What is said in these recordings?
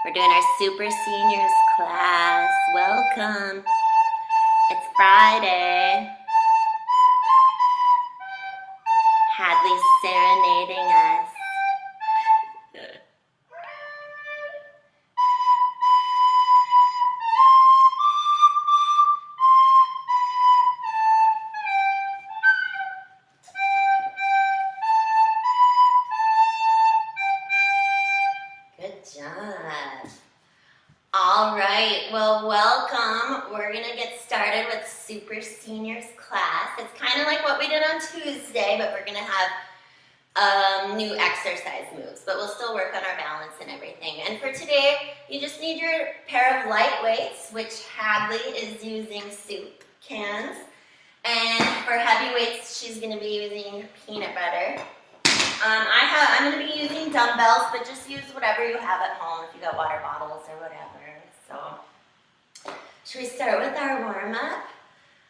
We're doing our Super Seniors class. Welcome. It's Friday. Hadley's serenading us. Good job. All right, well, welcome. We're gonna get started with Super Seniors class. It's kind of like what we did on Tuesday, but we're gonna have new exercise moves, but we'll still work on our balance and everything. And for today, you just need your pair of light weights, which Hadley is using soup cans. And for heavy weights, she's gonna be using peanut butter. I'm going to be using dumbbells, but just use whatever you have at home if you got water bottles or whatever. So, should we start with our warm-up?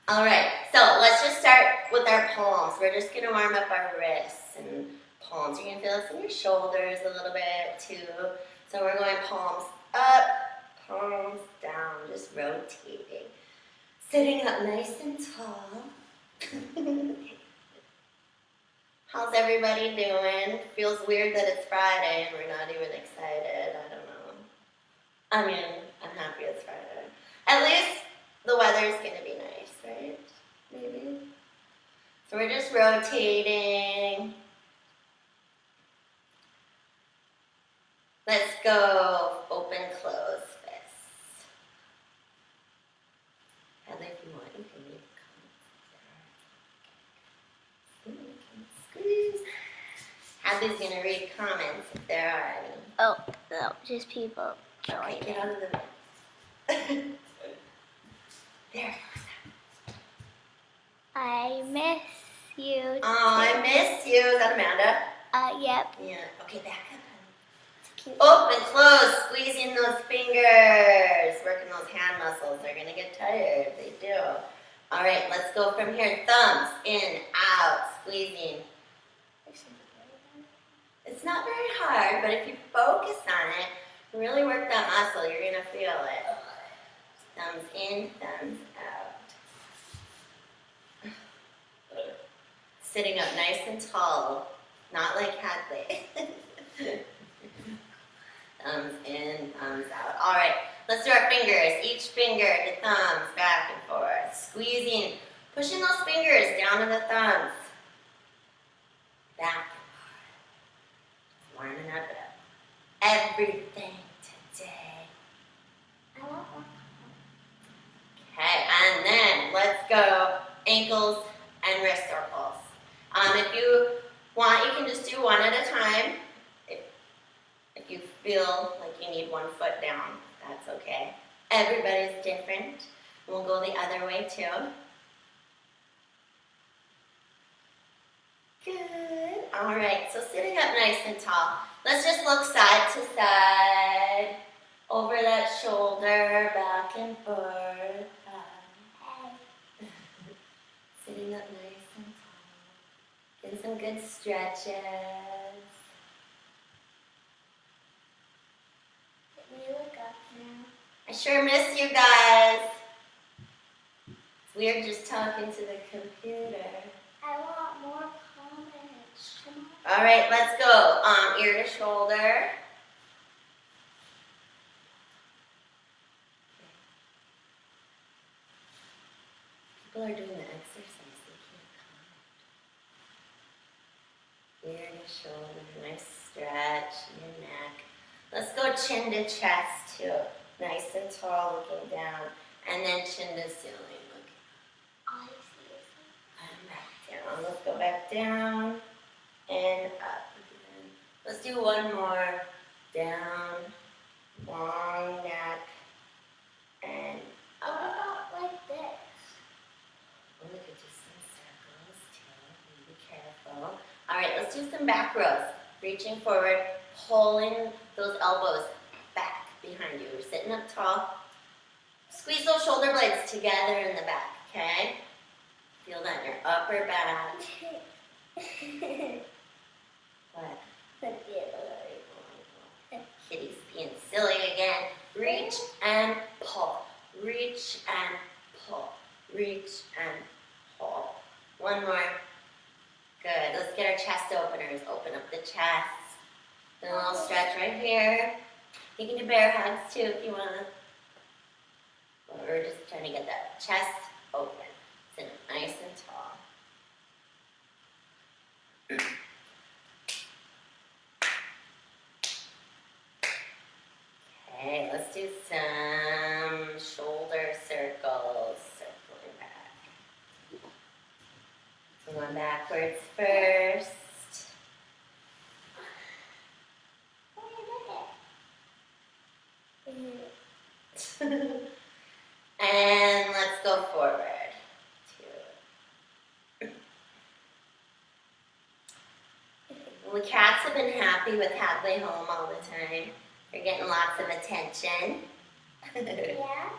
All right, so let's just start with our palms. We're just going to warm up our wrists and palms. You're going to feel this in your shoulders a little bit too. So we're going palms up, palms down, just rotating. Sitting up nice and tall. How's everybody doing? Feels weird that it's Friday and we're not even excited. I don't know. I mean, I'm happy it's Friday. At least the weather's gonna be nice, right? Maybe. So we're just rotating. Let's go open, close fists. Heather, if you want, you can leave comments. Hadley's gonna read comments if there are any. Oh, no, just people Okay, joining. get out of the There. I miss you. Oh, I miss you. Is that Amanda? Yep. Yeah. Okay, back up. It's cute. Open, close, squeezing those fingers. Working those hand muscles. They're gonna get tired. They do. All right, let's go from here. Thumbs in, out, squeezing. It's not very hard, but if you focus on it, really work that muscle, you're gonna feel it. Thumbs in, thumbs out. Sitting up nice and tall, not like Hadley. Thumbs in, thumbs out. All right, let's do our fingers. Each finger to thumbs, back and forth. Squeezing, pushing those fingers down to the thumbs. Back. Warming up everything today. Okay, and then let's go ankles and wrist circles. If you want, you can just do one at a time. If you feel like you need one foot down, that's okay. Everybody's different. We'll go the other way too. Good. All right, so sitting up nice and tall. Let's just look side to side, over that shoulder, back and forth. Sitting up nice and tall. Getting some good stretches. Can we look up now? I sure miss you guys. It's weird just talking to the computer. I want more comments. Come on. All right, let's go. Ear to shoulder. People are doing the exercise. They can't comment. Ear to shoulder. Nice stretch in your neck. Let's go chin to chest too. Nice and tall, looking down, and then chin to ceiling. Look. I see it. And back down. Let's go back down and up. Let's do one more. Down, long neck, and What up. about like this? Oh, we could do some circles too. Be careful. All right, let's do some back rows. Reaching forward, pulling those elbows back behind you. We're sitting up tall. Squeeze those shoulder blades together in the back, okay? Feel that in your upper back. What? Kitty's being silly again. Reach and pull. Reach and pull. Reach and pull. One more. Good. Let's get our chest openers. Open up the chest. Then a little stretch right here. You can do bear hugs too if you want. But we're just trying to get that chest open. Sit up nice and tall. Okay, let's do some shoulder circles. Circling back. So going backwards first. And let's go forward. Two. The cats have been happy with Hadley home all the time. They're getting lots of attention. Yeah.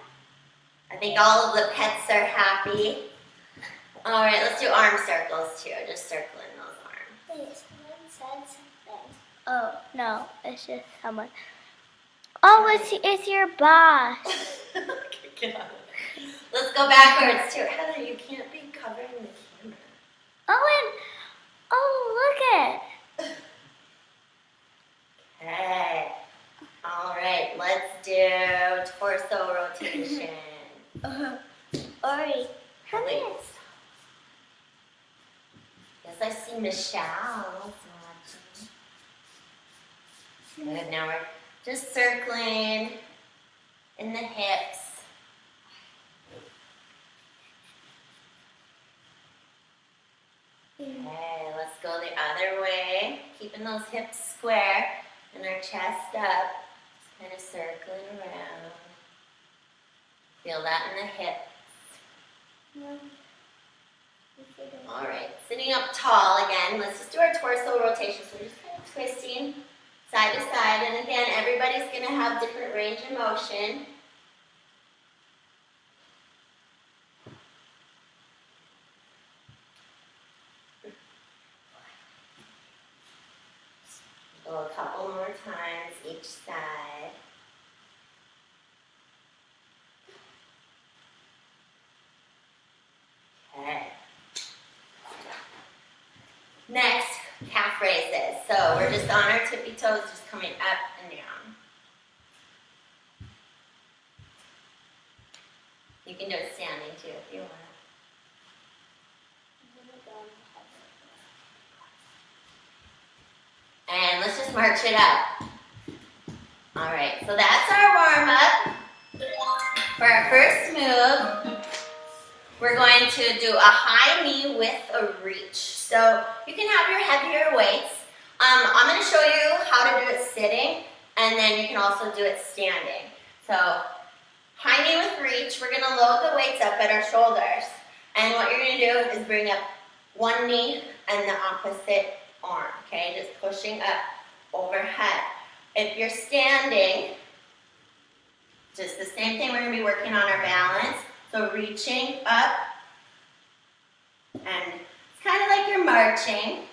I think all of the pets are happy. All right, let's do arm circles too. Just circling those arms. Wait, someone said something. Oh, no, it's just someone. Oh, it's your boss. Okay, get on it. Let's go backwards too. Heather, you can't be covering the camera. Oh, look at. Okay. All right, let's do torso rotation. Ori, come Wait. here. Yes, I see Michelle watching. Good, now we're just circling in the hips. Okay, let's go the other way. Keeping those hips square and our chest up. Just kind of circling around. Feel that in the hips. All right, sitting up tall again. Let's just do our torso rotation. So we're just kind of twisting side to side. And again, everybody's going to have different range of motion. Go a couple more times each side. Okay. Next, calf raises. So we're just on our tippy toes, just coming up and down. You can do it standing too if you want. And let's just march it up. All right, so that's our warm-up. For our first move, we're going to do a high knee with a reach. So you can have your heavier weights. I'm going to show you how to do it sitting, and then you can also do it standing. So high knee with reach, we're going to load the weights up at our shoulders. And what you're going to do is bring up one knee and the opposite arm, okay? Just pushing up overhead. If you're standing, just the same thing, we're going to be working on our balance. So reaching up, and it's kind of like you're marching.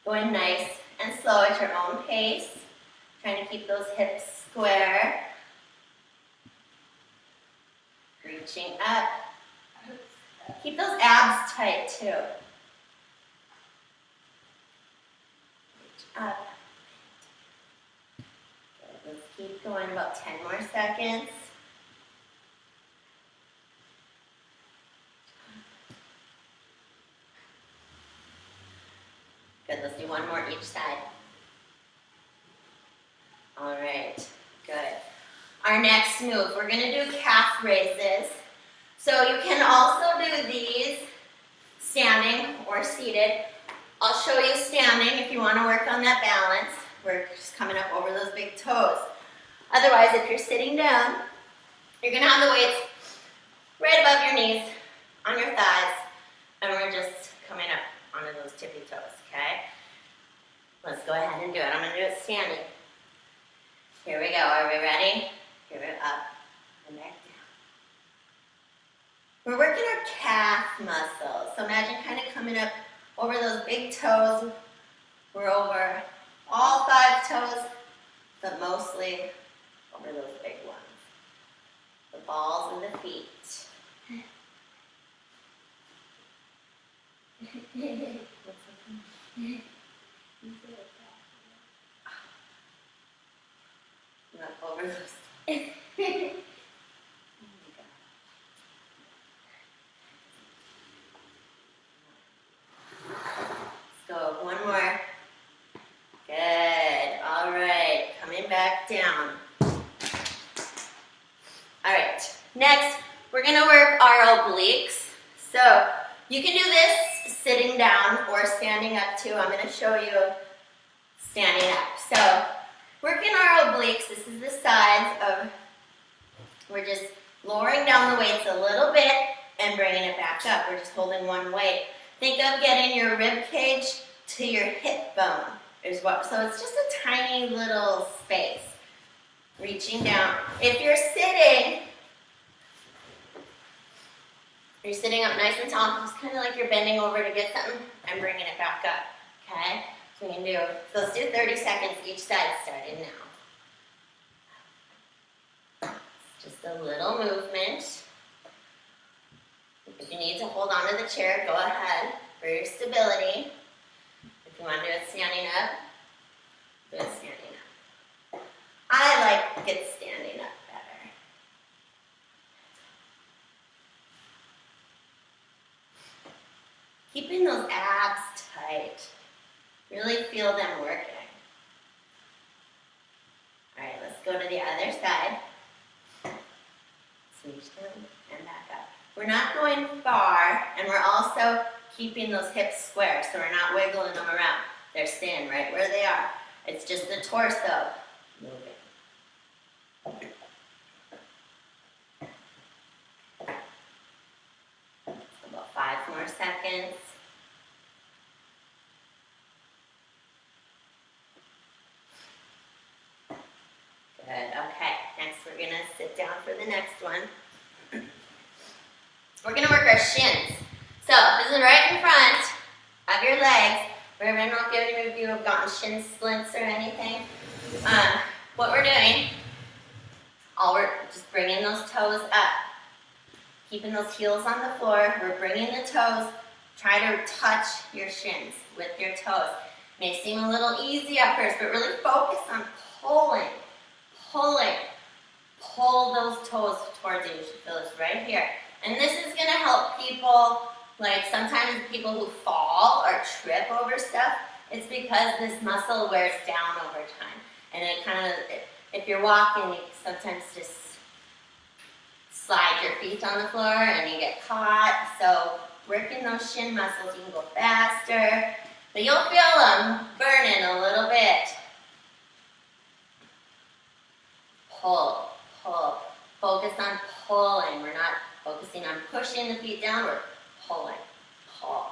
Going nice and slow at your own pace. Trying to keep those hips square. Reaching up. Keep those abs tight too. Reach up. Good. Let's keep going about 10 more seconds. Good, let's do one more each side. All right, good. Our next move, we're gonna do calf raises. So you can also do these standing or seated. I'll show you standing if you wanna work on that balance. We're just coming up over those big toes. Otherwise, if you're sitting down, you're gonna have the weights right above your knees, on your thighs, and we're just coming up onto those tippy toes, okay? Let's go ahead and do it. I'm going to do it standing. Here we go. Are we ready? Give it up and back down. We're working our calf muscles. So imagine kind of coming up over those big toes. We're over all 5 toes, but mostly over those big ones. The balls and the feet. Not over those. Let's go. One more. Good. All right. Coming back down. All right. Next, we're going to work our obliques. So you can do this sitting down or standing up too. I'm going to show you standing up. So working our obliques. This is the sides of, we're just lowering down the weights a little bit and bringing it back up. We're just holding one weight. Think of getting your rib cage to your hip bone. So it's just a tiny little space. Reaching down. If you're sitting up nice and tall, just kind of like you're bending over to get something and bringing it back up. Okay? So we can do, so let's do 30 seconds each side starting now. Just a little movement. If you need to hold on to the chair, go ahead for your stability. If you want to do it standing up, do it standing up. I like it standing up better. Keeping those abs tight. Really feel them working. All right, let's go to the other side. Switch them and back up. We're not going far, and we're also keeping those hips square, so we're not wiggling them around. They're staying right where they are. It's just the torso moving. About 5 more seconds. Good, okay. Next we're gonna sit down for the next one. We're gonna work our shins. So this is right in front of your legs. I don't know if any of you have gotten shin splints or anything. What we're doing, we're just bringing those toes up. Keeping those heels on the floor. We're bringing the toes. Try to touch your shins with your toes. May seem a little easy at first, but really focus on pulling. Pull those toes towards you. You should feel this right here. And this is going to help people, like sometimes people who fall or trip over stuff, it's because this muscle wears down over time. And it kind of, if you're walking, you sometimes just slide your feet on the floor and you get caught. So working those shin muscles, you can go faster. But you'll feel them burning a little bit. Pull. Focus on pulling. We're not focusing on pushing the feet down. We're pulling. Pull.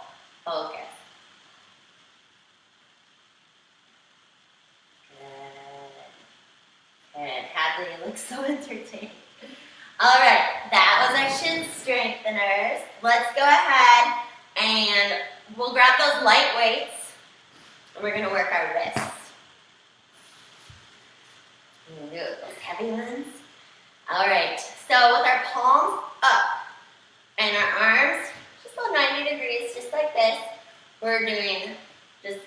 Focus. Good. Hadley, you look so entertained. All right, that was our shin strengtheners. Let's go ahead and we'll grab those light weights and we're going to work our wrists. We're going to do those heavy ones. All right, so with our palms up and our arms just about 90 degrees, just like this, we're doing just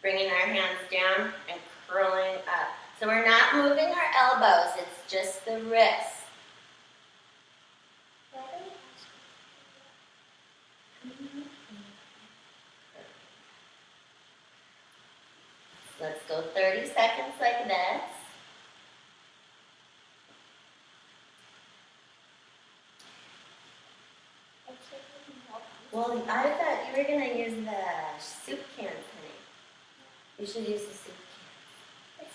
bringing our hands down and curling up. So we're not moving our elbows, it's just the wrists. Let's go 30 seconds like this. Well, I thought you were going to use the soup cans, honey. You should use the soup cans.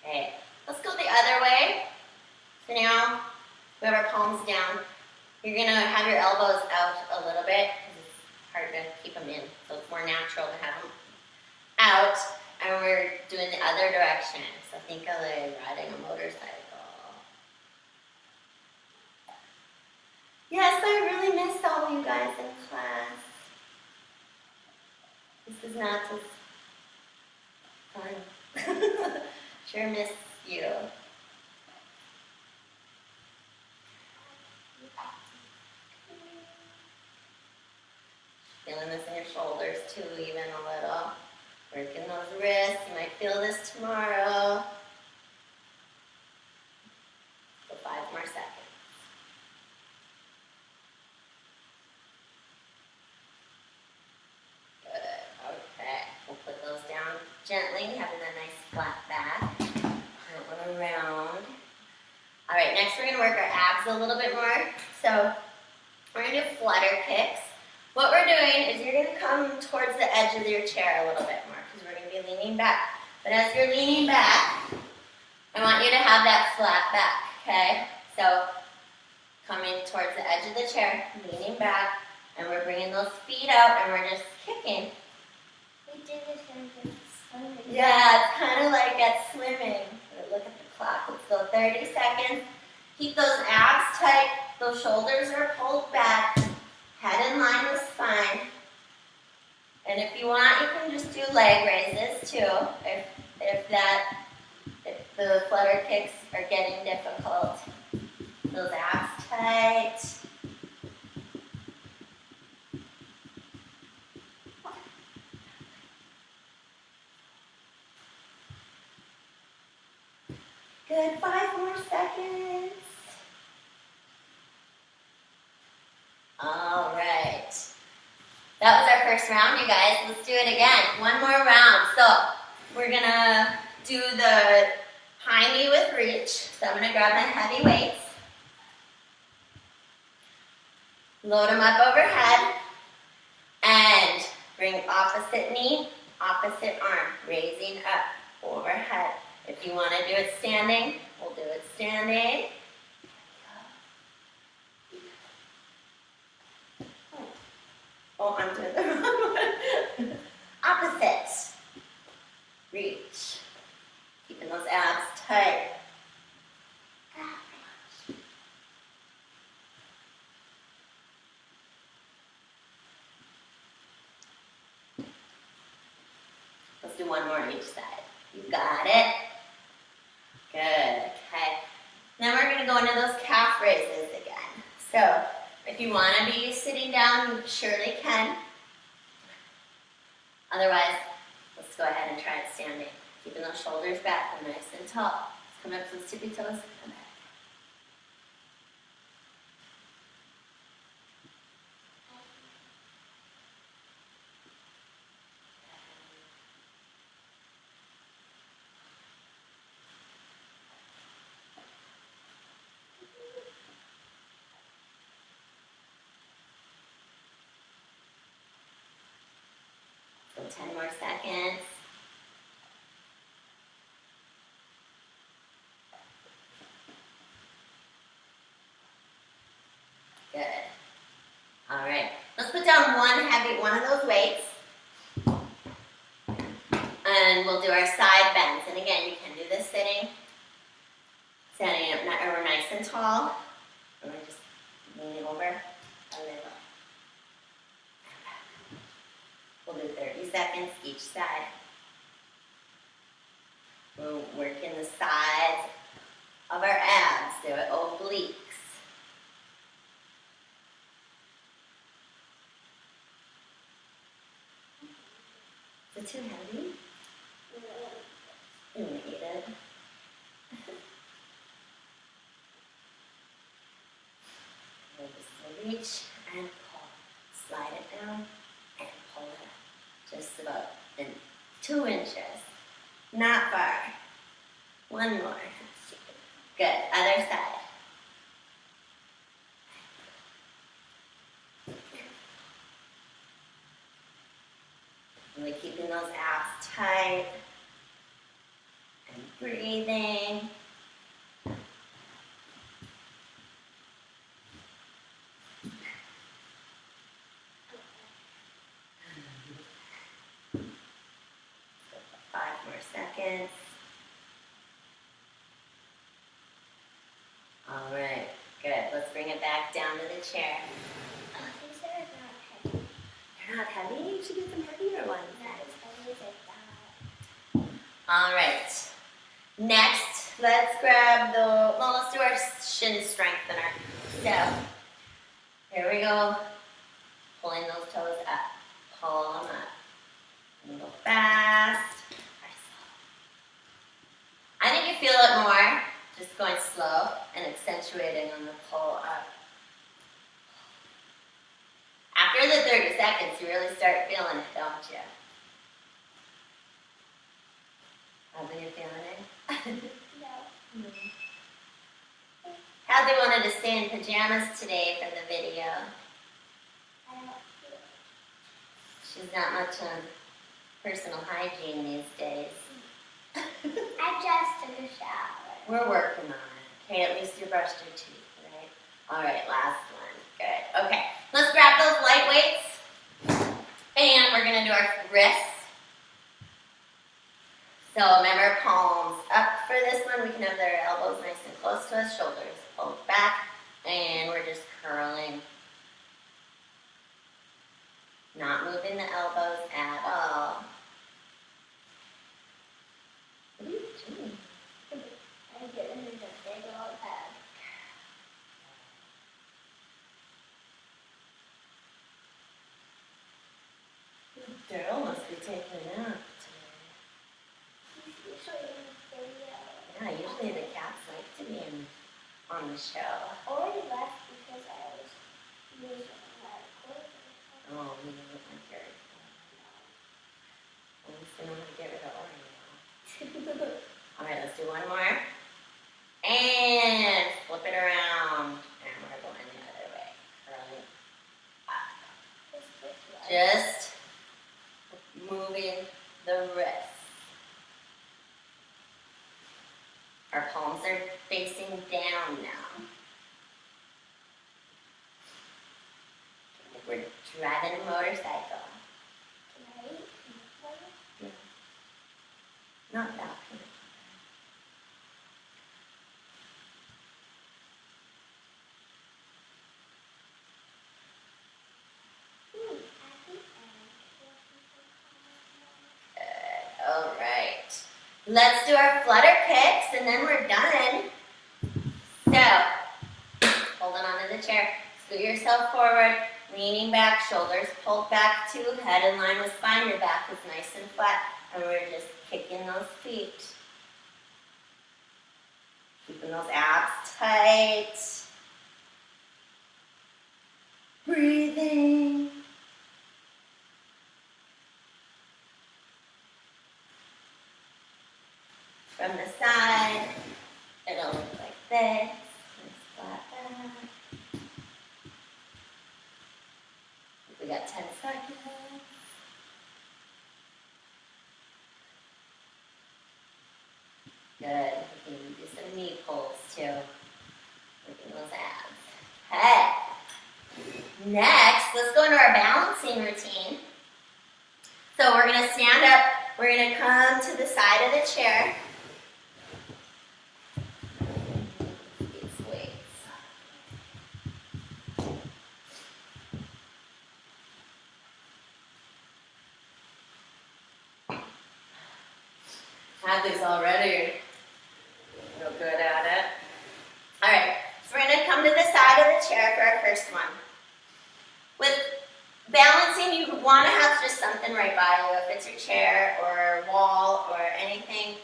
Okay, let's go the other way. So now we have our palms down. You're going to have your elbows out a little bit because it's hard to keep them in. So it's more natural to have them out. And we're doing the other direction. So think of like riding a motorcycle. Yes, I really missed all of you guys in class. This is not just fun. Sure miss you. Feeling this in your shoulders too, even a little. Working those wrists. You might feel this tomorrow. So 5 more seconds. Good. Okay. We'll put those down gently, having a nice flat back. Turn one around. All right, next we're going to work our abs a little bit more. So we're going to do flutter kicks. What we're doing is you're going to come towards the edge of your chair a little bit more because we're going to be leaning back. But as you're leaning back, I want you to have that flat back, okay? So coming towards the edge of the chair, leaning back, and we're bringing those feet out and we're just kicking. We did this in the swimming. Yeah, it's kind of like at swimming. Look at the clock. Let's go 30 seconds. Keep those abs tight. Those shoulders are pulled back. Head in line with spine. And if you want, you can just do leg raises too. If the flutter kicks are getting difficult. Those abs tight. Good, 5 more seconds. All right. That was our first round, you guys. Let's do it again. One more round. So we're gonna do the high knee with reach. So I'm gonna grab my heavy weights. Load them up overhead. And bring opposite knee, opposite arm. Raising up overhead. If you want to do it standing, we'll do it standing. Oh, I'm doing the wrong one. Opposite. Reach. Keeping those abs tight. Let's do one more on each side. You got it. Good. Okay. Then we're going to go into those calf raises again. So if you want to be sitting down, you surely can. Otherwise, let's go ahead and try it standing. Keeping those shoulders back, nice and tall. Come up to those tippy toes. Come back. So 10 more seconds. Good. All right. Let's put down one of those weights. And we'll do our side bends. And again, you can do this sitting. Standing up we're nice and tall. And we're just leaning over a little. We'll do 30 seconds each side. We'll work in the sides of our abs, the obliques. Is it too heavy? You want to eat it? We'll just reach and pull. Slide it down and pull it up. Just about 2 inches. Not far. One more. Good. Other side. Really keeping those abs tight and breathing. Seconds. All right, good. Let's bring it back back down to the chair. Oh, these are not heavy. They're not heavy? You should get some heavier ones. Not as heavy as I thought. All right. Next, let's grab let's do our shin strengthener. So, here we go. Pulling those toes up. Pull them up. And go fast. I think you feel it more just going slow and accentuating on the pull up. After the 30 seconds, you really start feeling it, don't you? How's you feeling it? No. Hadley wanted to stay in pajamas today for the video. I don't feel it. She's not much on personal hygiene these days. I just took a shower. We're working on it. Okay, at least you brushed your teeth, right? All right, last one. Good. Okay, let's grab those light weights. And we're going to do our wrists. So remember, palms up for this one. We can have their elbows nice and close to us, shoulders pulled back, and we're just curling. Not moving the elbows at all. What are you doing? I'm getting into a big old head. Daryl must be taking a nap today. He's usually in the video. Yeah, usually the cats like to be on the show. Or he left because I was using that equipment. Oh, he doesn't like your At least we know how to get rid of Oreo. All right, let's do one more. And flip it around. And we're going the other way. Curling up. Just moving the wrist. Our palms are facing down now. Like we're driving a motorcycle. Can I eat peanut butter? Not that peanut I think butter. All right. Let's do our flutter kicks and then we're done. So, holding onto the chair, scoot yourself forward, leaning back, shoulders pulled back to head in line with spine. Your back is nice and flat, and we're just kicking those feet. Keeping those abs tight. Breathing. From the side, it'll look like this. Nice flat back. We got 10 seconds. Good. We can do some knee pulls too. Working those abs. Okay. Next, let's go into our balancing routine. So we're going to stand up. We're going to come to the side of the chair. These weights. Hadley's already real good at it. All right, so we're going to come to the side of the chair for our first one. With balancing, you want to have just something right by you, if it's your chair or a wall or anything.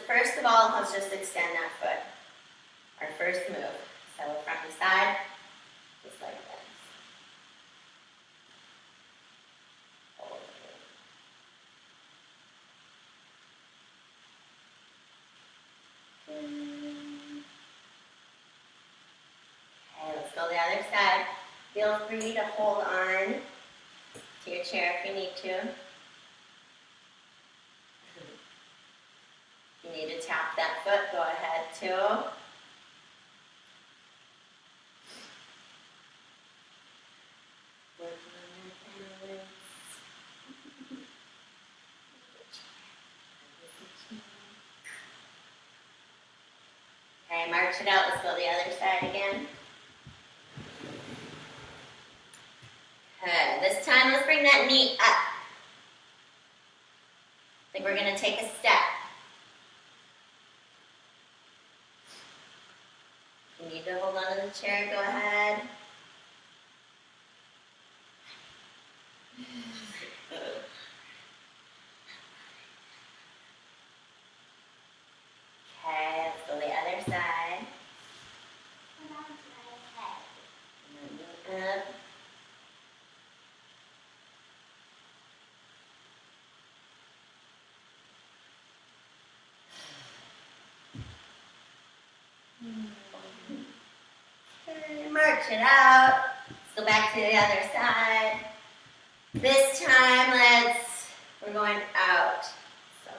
First of all, let's just extend that foot. Our first move. So from the side, just like this. Hold it. Okay, let's go the other side. Feel free to hold on to your chair if you need to. If you need to tap that foot, go ahead too. Okay, march it out. Let's go the other side again. Okay, this time let's bring that knee up. Like we're gonna take a step. If you need to hold on to the chair, go ahead. Okay, let's go the other side. Up. Okay, march it out. Let's go back to the other side. This time, we're going out. So,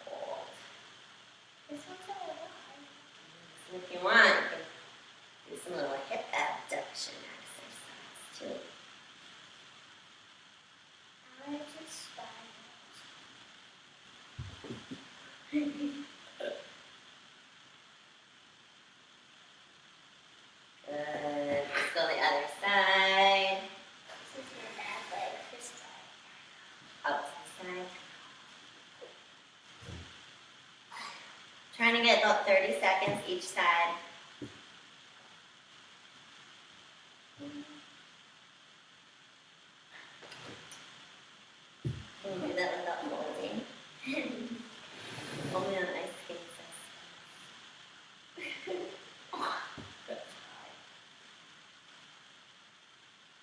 hold. This one's a little hard. And if you want, you can do some little hip abduction exercise too. I want to start. Good. Let's go the other side. This is your bad leg. This side. Out to the side. Trying to get about 30 seconds each side. Can you do that without holding? Only on ice skates.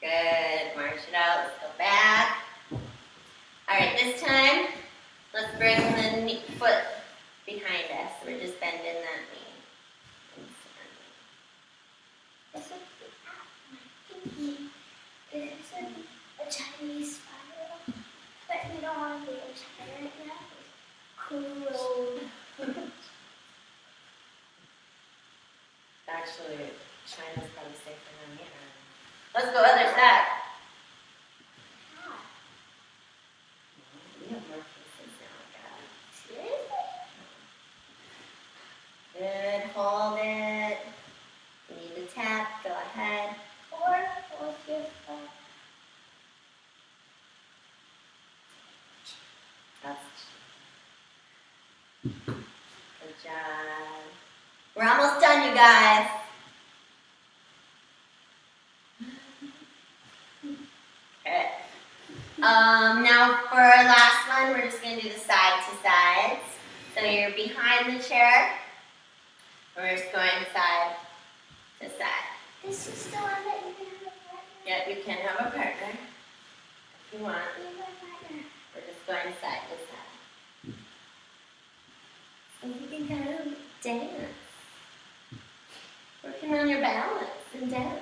Good. March it out. Let's go back. All right, this time, let's bring the foot behind us. We're just bending that knee. This is my pinky. This is a Chinese spiral. But we don't want to be in China right now. Cool. Actually, China's probably safer than here. Let's go other side. We have more cases now, God. Seriously? Good. Hold it. If you need to tap, go ahead. Or what's your phone? That's good job. We're almost done, you guys. Okay. Now for our last one, we're just going to do the side to sides. So you're behind the chair. We're just going side to side. This is the one that you can have a partner. Yep, you can have a partner if you want. You have a partner. We're just going side to side. So you can kind of dance. Working on your balance and dance.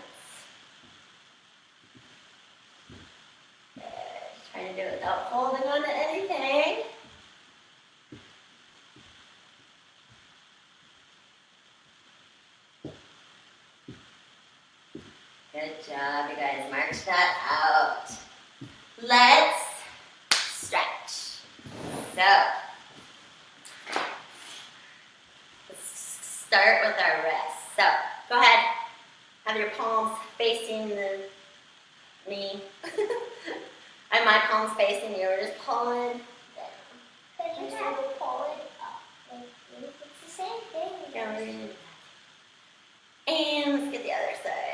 Good. Trying to do it without holding on to anything. Good job, you guys. March that out. Let's stretch. So, let's start with our wrists. So, go ahead. Have your palms facing the knee. And my palms facing you. We're just pulling down. But you have to pull it up. Like this. It's the same thing. Yeah, we're gonna do that. And let's get the other side.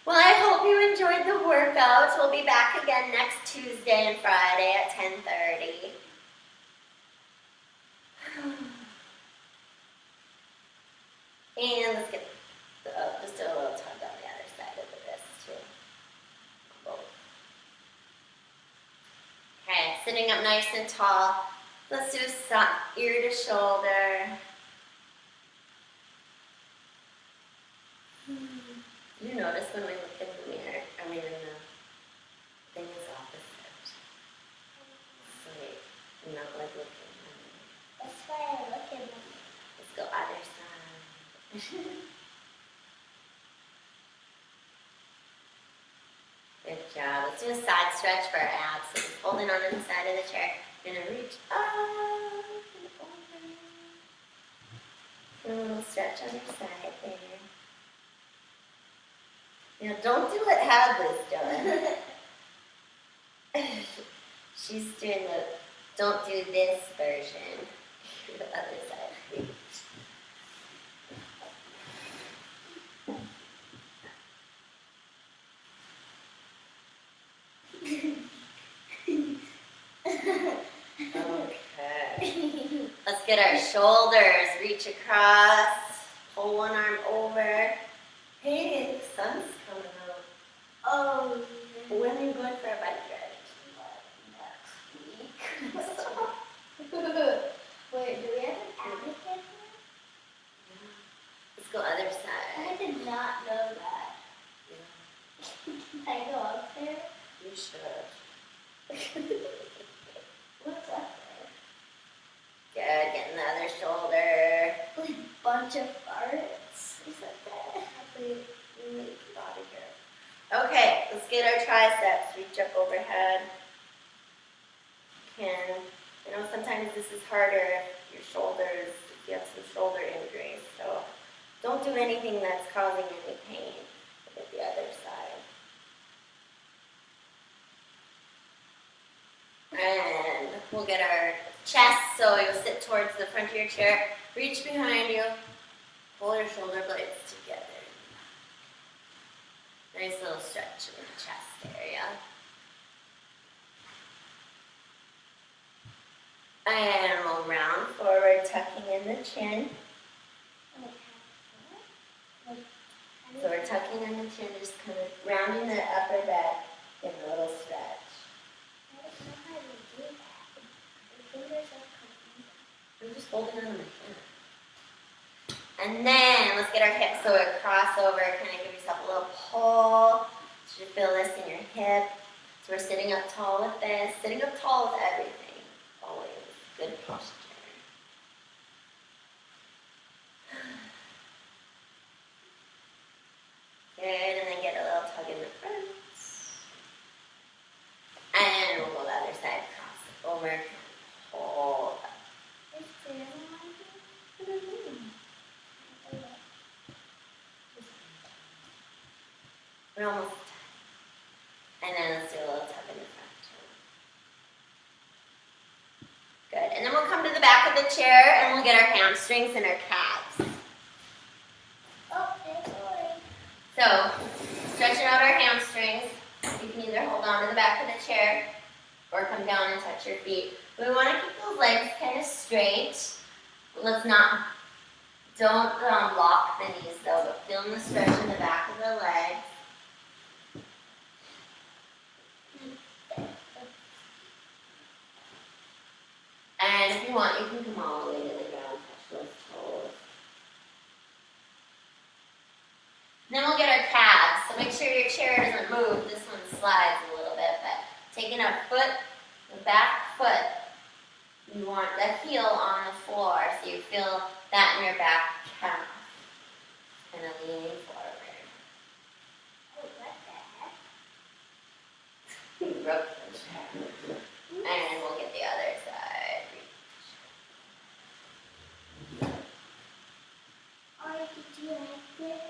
Well, I hope you enjoyed the workouts. We'll be back again next Tuesday and Friday at 10:30. And let's get just a little tug on the other side of the wrist too. Both. Okay, sitting up nice and tall. Let's do ear to shoulder. You notice when we look in the mirror, I mean in the thing is opposite. So you're not like looking. That's why I look at them. Let's go other side. Good job. Let's do a side stretch for our abs. So just holding on to the side of the chair. You're gonna reach up and over. And a little stretch on your side there. Now don't do what Hadley's doing. She's doing the don't do this version. The other side. Okay. Let's get our shoulders. Reach across. Pull one arm over. Hey, the sun's coming out. Oh, When are you going for a bike ride? next week. Wait, do we have an advocate here? Let's go other side. I did not know that. Yeah, Can I go up there? you should. What's up Good. Getting the other shoulder. there? Like bunch of farts. Is that that? Body here. Okay, let's get our triceps. Reach up overhead. Sometimes this is harder if your shoulders, if you have some shoulder injuries. So don't do anything that's causing any pain. Look at the other side. And we'll get our chest, so you'll sit towards the front of your chair. Reach behind you. Pull your shoulder blades together. Nice little stretch in the chest area. And we'll round forward, tucking in the chin. So we're tucking in the chin, just kind of rounding the upper back in a little stretch. I don't know how to do that. My fingers are coming. I'm just holding on to my hand. And then let's get our hips so a crossover. Kind of give yourself a little pull. So you feel this in your hip. So we're sitting up tall with this. Sitting up tall with everything. Always. Good posture. Good, and then get a little tug in the front. And we'll go the other side, cross over, hold up. Is there one? We're almost done. And then let's do a little tug in the front. Good, and then we'll come to the back of the chair and we'll get our hamstrings and our calves. Oh, there's one. So, stretching out our hamstrings. You can either hold on to the back of the chair or come down and touch your feet. We want to keep those legs kind of straight. Let's not, don't lock the knees though, but feeling the stretch in the back of the legs. And if you want, you can come all the way to the ground, touch those toes. Then we'll get our calves. So make sure your chair doesn't move. This one slides a little bit, but taking our foot, the back foot, you want the heel on the floor, so you feel that in your back calf. Kind of leaning forward. Oh, what the heck? You broke the chair. And we'll get the other side. Or you could do like this.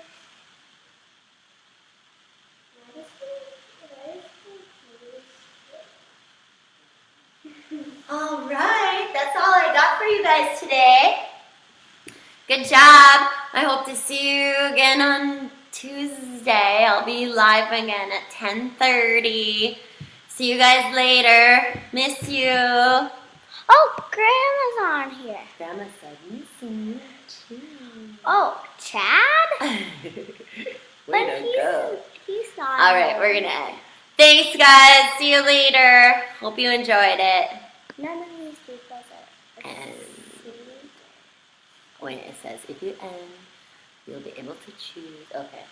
All right, that's all I got for you guys today. Good job. I hope to see you again on Tuesday. I'll be live again at 10:30. See you guys later. Miss you. Oh, Grandma's on here. Grandma said missing you too. Oh, Chad? Way to go. He's not. All right, we're gonna end. Thanks, guys. See you later. Hope you enjoyed it. None of these people are. And when it says if you end, you'll be able to choose. Okay.